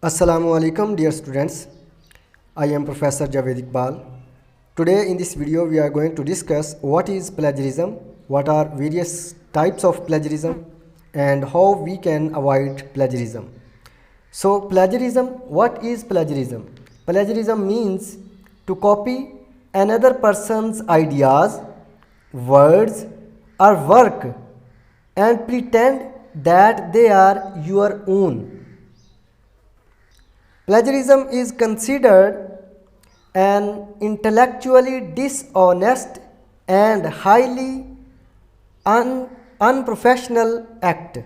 Assalamu alaikum dear students. I am Professor Javed Iqbal. Today in this video we are going to discuss what is plagiarism, what are various types of plagiarism and how we can avoid plagiarism. So plagiarism, what is plagiarism? Plagiarism means to copy another person's ideas, words or work and pretend that they are your own. Plagiarism is considered an intellectually dishonest and highly unprofessional act.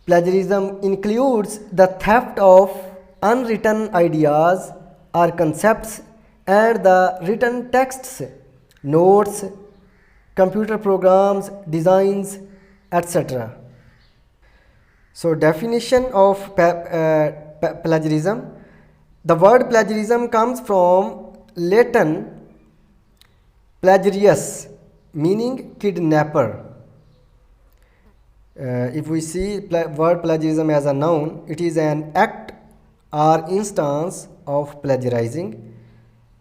Plagiarism includes the theft of unwritten ideas or concepts and the written texts, notes, computer programs, designs, etc. So definition of plagiarism. The word plagiarism comes from Latin plagiarius, meaning kidnapper. If we see word plagiarism as a noun, it is an act or instance of plagiarizing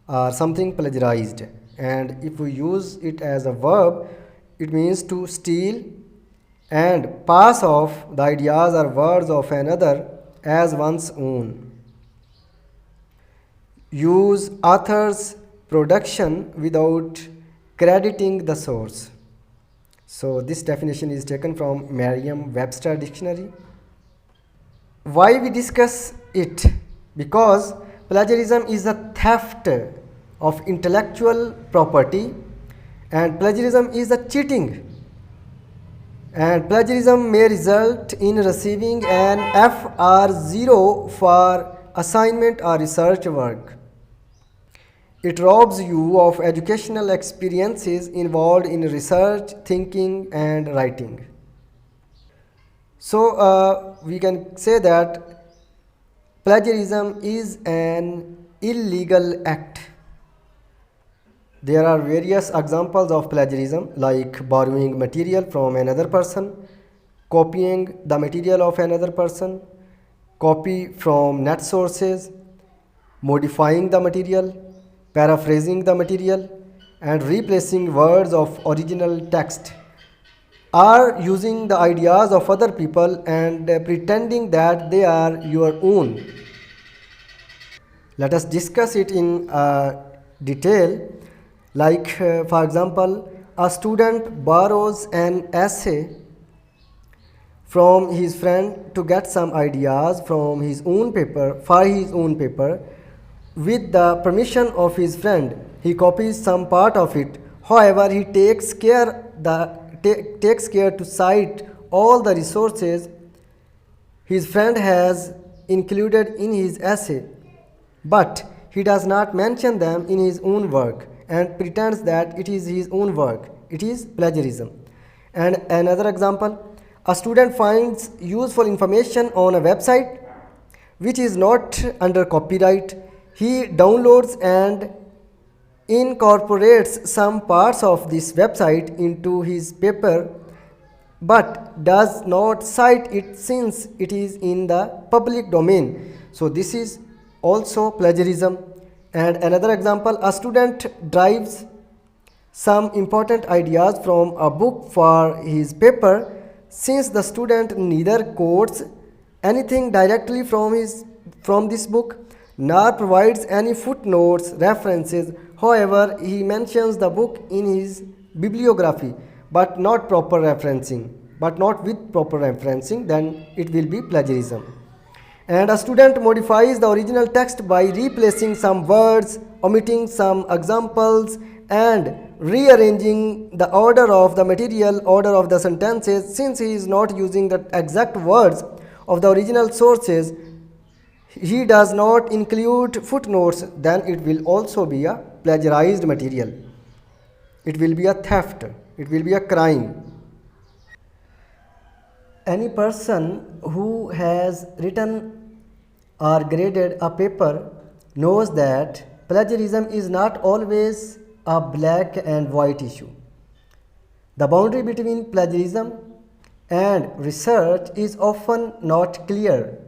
or something plagiarized. And if we use it as a verb, it means to steal and pass off the ideas or words of another as one's own. Use author's production without crediting the source. So this definition is taken from Merriam-Webster dictionary. Why we discuss it? Because plagiarism is a theft of intellectual property and plagiarism is a cheating. And plagiarism may result in receiving an F or 0 for assignment or research work. It robs you of educational experiences involved in research, thinking and writing. So we can say that plagiarism is an illegal act. There are various examples of plagiarism like borrowing material from another person, copying the material of another person, copy from net sources, modifying the material, paraphrasing the material and replacing words of original text, or using the ideas of other people and pretending that they are your own. Let us discuss it in detail. Like for example, a student borrows an essay from his friend to get some ideas from his own paper for his own paper. With the permission of his friend, he copies some part of it. However, he takes care to cite all the resources his friend has included in his essay, but he does not mention them in his own work and pretends that it is his own work. It is plagiarism. And another example, a student finds useful information on a website which is not under copyright. He downloads and incorporates some parts of this website into his paper but does not cite it since it is in the public domain. So this is also plagiarism. And another example, a student derives some important ideas from a book for his paper. Since the student neither quotes anything directly from this book nor provides any footnotes, references, however, he mentions the book in his bibliography but not with proper referencing, then it will be plagiarism. And a student modifies the original text by replacing some words, omitting some examples and rearranging the order of the material, order of the sentences. Since he is not using the exact words of the original sources, he does not include footnotes, then it will also be a plagiarized material. It will be a theft. It will be a crime. Any person who has written or graded a paper knows that plagiarism is not always a black and white issue. The boundary between plagiarism and research is often not clear.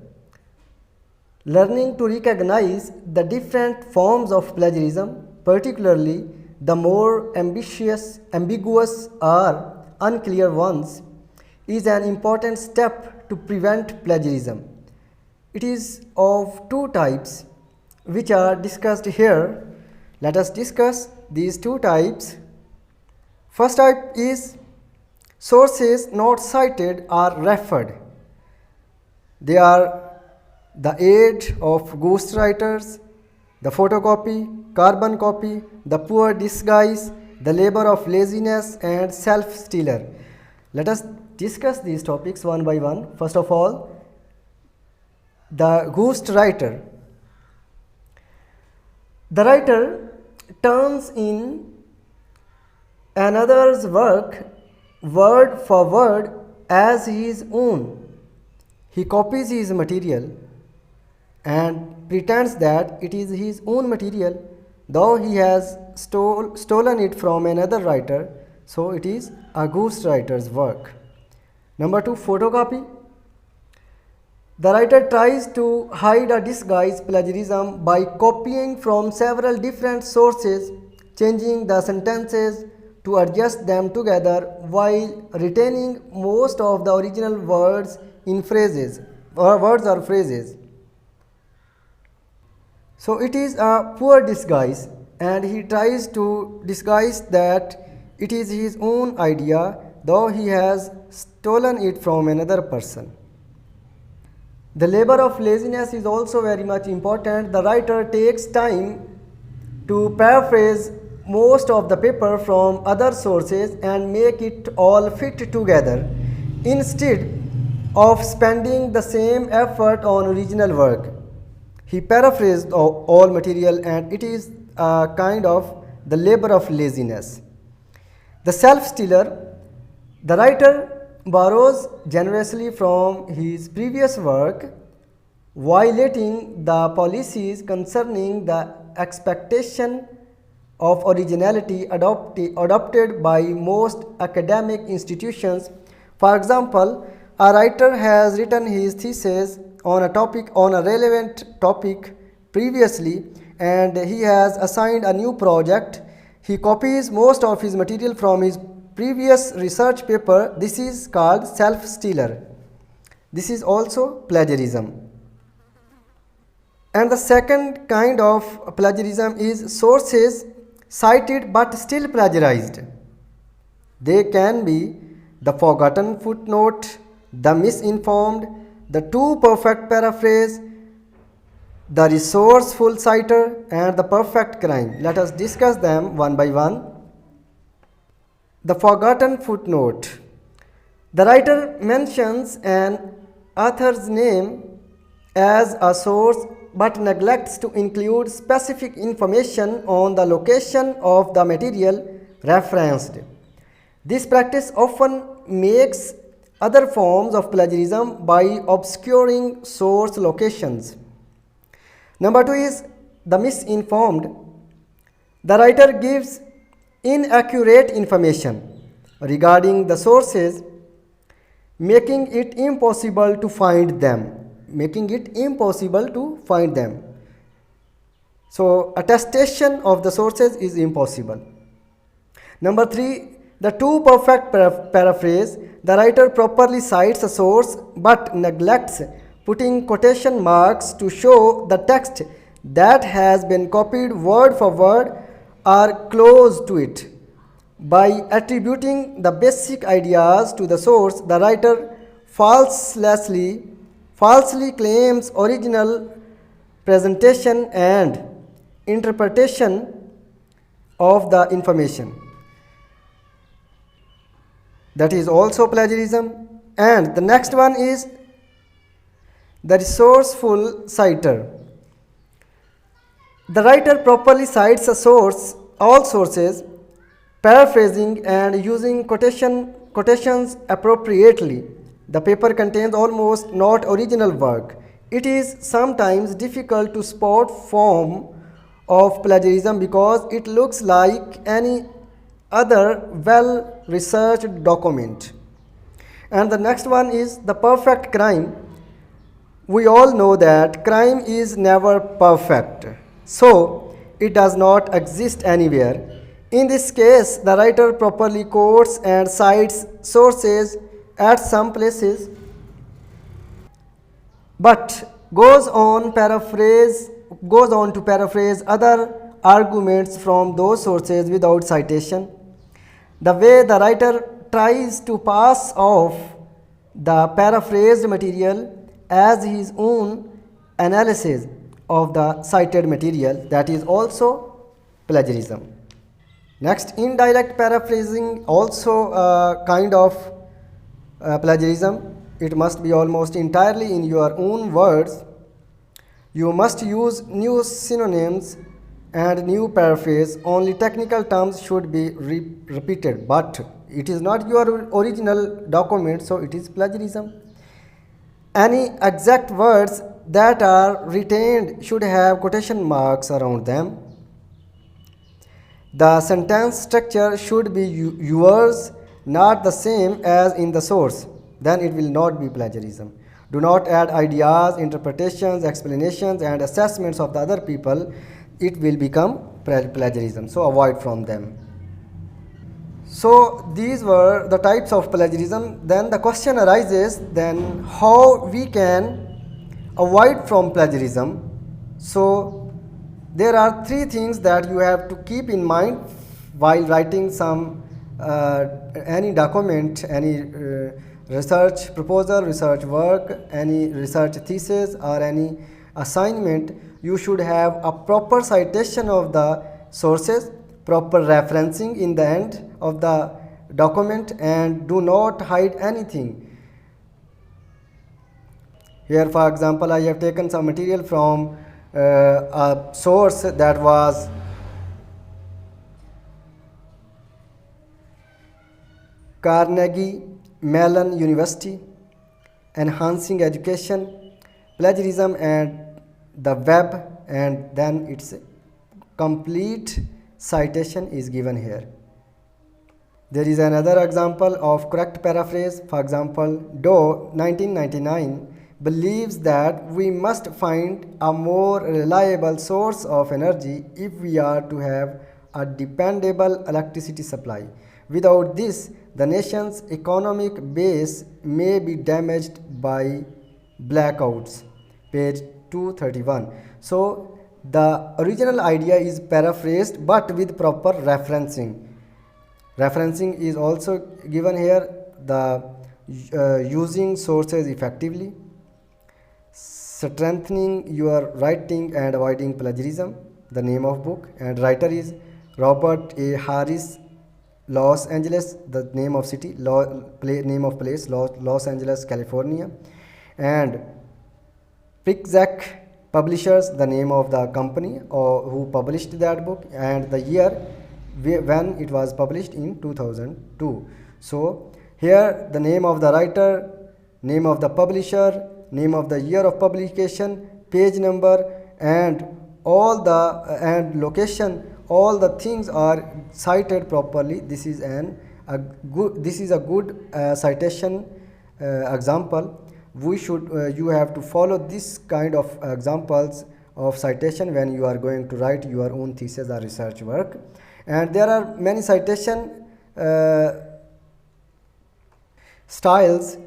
Learning to recognize the different forms of plagiarism, particularly the more ambiguous or unclear ones, is an important step to prevent plagiarism. It is of two types, which are discussed here. Let us discuss these two types. First type is sources not cited or referred. They are the aid of ghostwriters, the photocopy, carbon copy, the poor disguise, the labor of laziness, and self-stealer. Let us discuss these topics one by one. First of all, the ghostwriter. The writer turns in another's work word for word as his own. He copies his material and pretends that it is his own material, though he has stolen it from another writer, so it is a ghostwriter's work. Number 2, photocopy. The writer tries to hide or disguise plagiarism by copying from several different sources, changing the sentences to adjust them together while retaining most of the original words in phrases or words or phrases. So it is a poor disguise, and he tries to disguise that it is his own idea, though he has stolen it from another person. The labor of laziness is also very much important. The writer takes time to paraphrase most of the paper from other sources and make it all fit together instead of spending the same effort on original work. He paraphrased all material, and it is a kind of the labor of laziness. The self-stealer. The writer borrows generously from his previous work, violating the policies concerning the expectation of originality adopted by most academic institutions. For example, a writer has written his thesis on a relevant topic previously, and he has assigned a new project. He copies most of his material from his previous research paper. This is called self-stealer. This is also plagiarism. And the second kind of plagiarism is sources cited but still plagiarized. They can be the forgotten footnote, the misinformed, the too perfect paraphrase, the resourceful citer, and the perfect crime. Let us discuss them one by one. The forgotten footnote. The writer mentions an author's name as a source but neglects to include specific information on the location of the material referenced. This practice often makes other forms of plagiarism by obscuring source locations. Number 2 is the misinformed. The writer gives inaccurate information regarding the sources, making it impossible to find them. So attestation of the sources is impossible. Number 3, the too perfect paraphrase. The writer properly cites a source but neglects putting quotation marks to show the text that has been copied word for word or close to it. By attributing the basic ideas to the source, the writer falsely claims original presentation and interpretation of the information. That is also plagiarism. And the next one is the resourceful citer. The writer properly cites all sources, paraphrasing and using quotations appropriately. The paper contains almost not original work. It is sometimes difficult to spot form of plagiarism because it looks like any other well-researched document. And the next one is the perfect crime. We all know that crime is never perfect, so it does not exist anywhere. In this case, the writer properly quotes and cites sources at some places, but goes on to paraphrase other arguments from those sources without citation. The way the writer tries to pass off the paraphrased material as his own analysis of the cited material, that is also plagiarism. Next, indirect paraphrasing, also a kind of plagiarism. It must be almost entirely in your own words. You must use new synonyms and new paraphrase. Only technical terms should be repeated, but it is not your original document, so it is plagiarism. Any exact words that are retained should have quotation marks around them. The sentence structure should be yours, not the same as in the source. Then it will not be plagiarism. Do not add ideas, interpretations, explanations, and assessments of the other people. It will become plagiarism. So avoid from them. So these were the types of plagiarism. Then the question arises, then how we can avoid from plagiarism. So there are three things that you have to keep in mind while writing some any document, any research proposal, research work, any research thesis, or any assignment. You should have a proper citation of the sources, proper referencing in the end of the document, and do not hide anything. Here, for example, I have taken some material from a source that was Carnegie Mellon University, Enhancing Education, Plagiarism and the Web, and then its complete citation is given here. There is another example of correct paraphrase. For example, Doe 1999 believes that we must find a more reliable source of energy if we are to have a dependable electricity supply. Without this, the nation's economic base may be damaged by blackouts. Page 231. So the original idea is paraphrased but with proper referencing. Referencing is also given here, the using sources effectively, strengthening your writing and avoiding plagiarism. The name of book and writer is Robert A. Harris, Los Angeles, the name of city, name of place, Los Angeles, California, and Pickzack Publishers, the name of the company or who published that book, and the year when it was published in 2002. So here the name of the writer, name of the publisher, name of the year of publication, page number, and all the and location, all the things are cited properly. This is a good citation example. You have to follow this kind of examples of citation when you are going to write your own thesis or research work. And there are many citation styles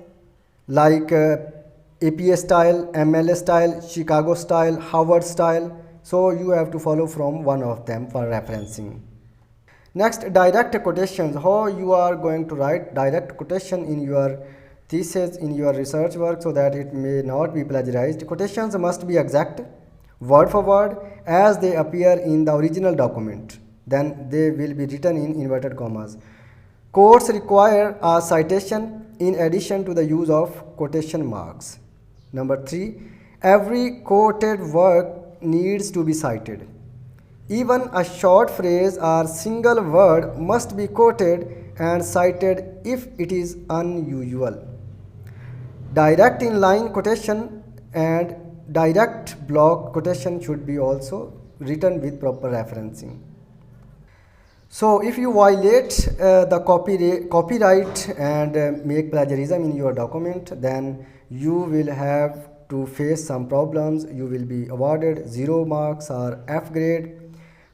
like APA style, MLA style, Chicago style, Harvard style. So you have to follow from one of them for referencing. Next, direct quotations. How you are going to write direct quotation in your thesis, in your research work, so that it may not be plagiarized. Quotations must be exact, word for word, as they appear in the original document. Then they will be written in inverted commas. Quotes require a citation in addition to the use of quotation marks. Number 3, every quoted work needs to be cited. Even a short phrase or single word must be quoted and cited if it is unusual. Direct inline quotation and direct block quotation should be also written with proper referencing. So if you violate the copyright and make plagiarism in your document, then you will have to face some problems. You will be awarded 0 marks or F grade.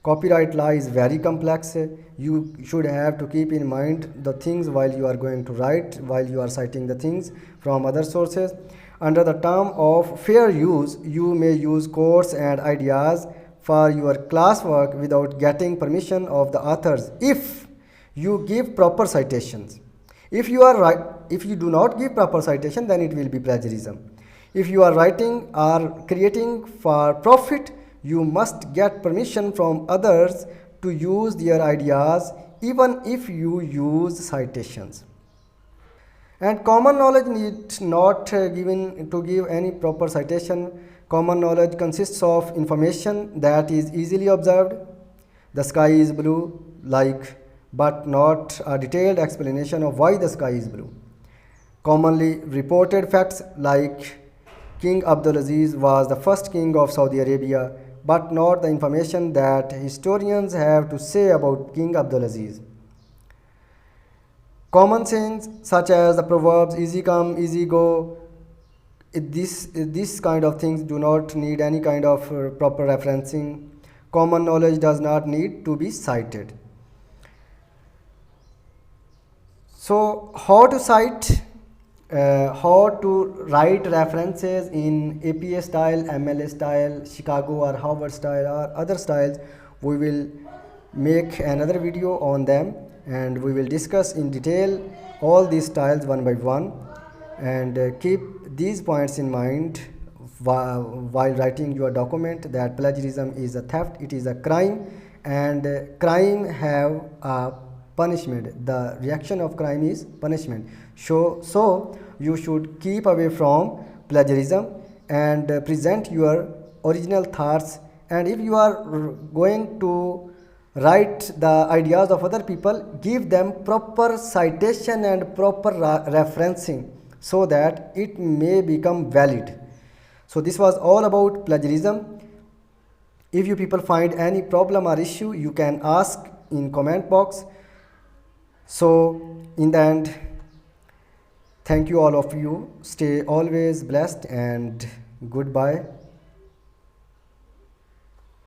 Copyright law is very complex. You should have to keep in mind the things while you are going to write, while you are citing the things from other sources. Under the term of fair use, you may use quotes and ideas for your classwork without getting permission of the authors if you give proper citations. If you do not give proper citation, then it will be plagiarism. If you are writing or creating for profit, you must get permission from others to use their ideas even if you use citations. And common knowledge need not given to give any proper citation. Common knowledge consists of information that is easily observed. The sky is blue, but not a detailed explanation of why the sky is blue. Commonly reported facts like King Abdulaziz was the first king of Saudi Arabia, but not the information that historians have to say about King Abdulaziz. Common sayings such as the proverbs easy come, easy go, this kind of things do not need any kind of proper referencing. Common knowledge does not need to be cited. So how to cite, how to write references in APA style, MLA style, Chicago or Harvard style or other styles, we will make another video on them and we will discuss in detail all these styles one by one, and keep these points in mind while writing your document, that plagiarism is a theft, it is a crime, and crime have a punishment. The reaction of crime is punishment. So you should keep away from plagiarism and present your original thoughts. And if you are going to write the ideas of other people, give them proper citation and proper referencing so that it may become valid. So this was all about plagiarism. If you people find any problem or issue, you can ask in comment box. So in the end, thank you all of you. Stay always blessed and goodbye.